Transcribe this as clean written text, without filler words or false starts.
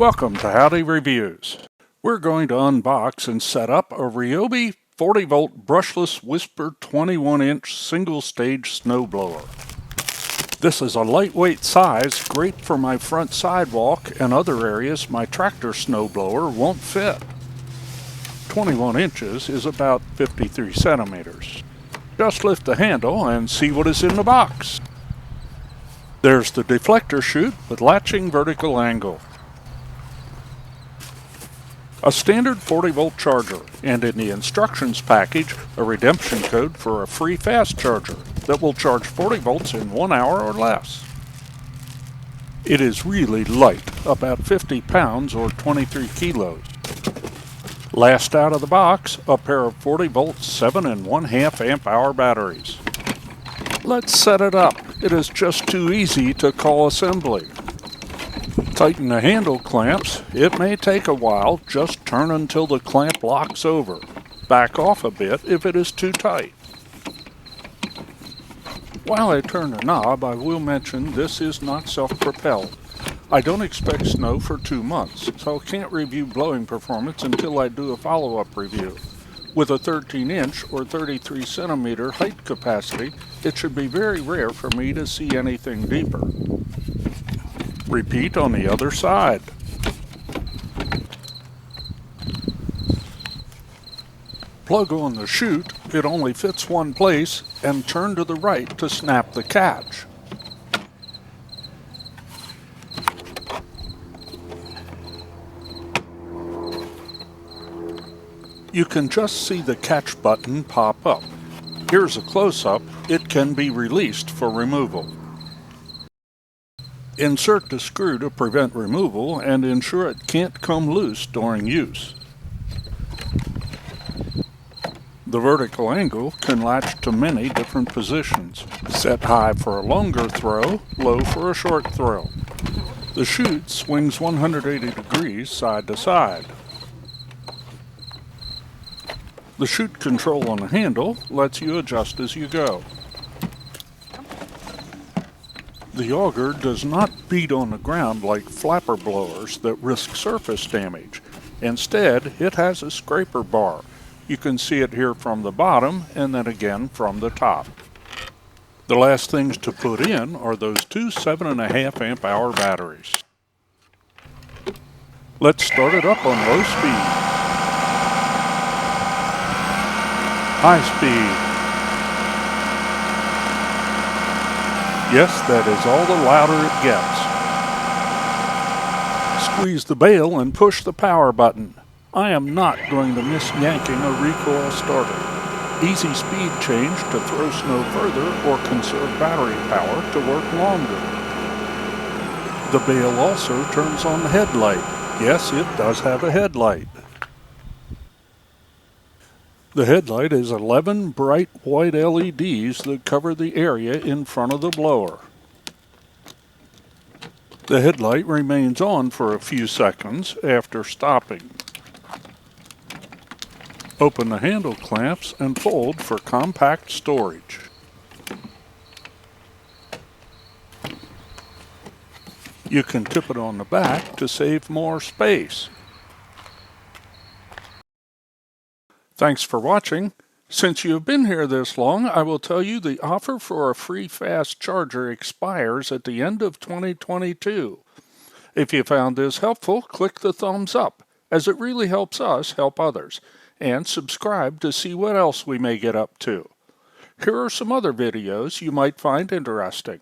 Welcome to Howdy Reviews. We're going to unbox and set up a RYOBI 40-volt brushless Whisper 21-inch single-stage snowblower. This is a lightweight size, great for my front sidewalk and other areas my tractor snowblower won't fit. 21 inches is about 53 centimeters. Just lift the handle and see what is in the box. There's the deflector chute with latching vertical angle. A standard 40-volt charger, and in the instructions package, a redemption code for a free fast charger that will charge 40 volts in 1 hour or less. It is really light, about 50 pounds or 23 kilos. Last out of the box, a pair of 40-volt 7½ amp hour batteries. Let's set it up. It is just too easy to call assembly. Tighten the handle clamps. It may take a while, just turn until the clamp locks over. Back off a bit if it is too tight. While I turn the knob, I will mention this is not self-propelled. I don't expect snow for 2 months, so I can't review blowing performance until I do a follow-up review. With a 13-inch or 33 centimeter height capacity, it should be very rare for me to see anything deeper. Repeat on the other side. Plug on the chute, it only fits one place, and turn to the right to snap the catch. You can just see the catch button pop up. Here's a close-up. It can be released for removal. Insert the screw to prevent removal and ensure it can't come loose during use. The vertical angle can latch to many different positions. Set high for a longer throw, low for a short throw. The chute swings 180 degrees side to side. The chute control on the handle lets you adjust as you go. The auger does not beat on the ground like flapper blowers that risk surface damage. Instead, it has a scraper bar. You can see it here from the bottom and then again from the top. The last things to put in are those two 7½ amp hour batteries. Let's start it up on low speed. High speed. Yes, that is all the louder it gets. Squeeze the bail and push the power button. I am not going to miss yanking a recoil starter. Easy speed change to throw snow further or conserve battery power to work longer. The bail also turns on the headlight. Yes, it does have a headlight. The headlight is 11 bright white LEDs that cover the area in front of the blower. The headlight remains on for a few seconds after stopping. Open the handle clamps and fold for compact storage. You can tip it on the back to save more space. Thanks for watching. Since you have been here this long, I will tell you the offer for a free fast charger expires at the end of 2022. If you found this helpful, click the thumbs up, as it really helps us help others, and subscribe to see what else we may get up to. Here are some other videos you might find interesting.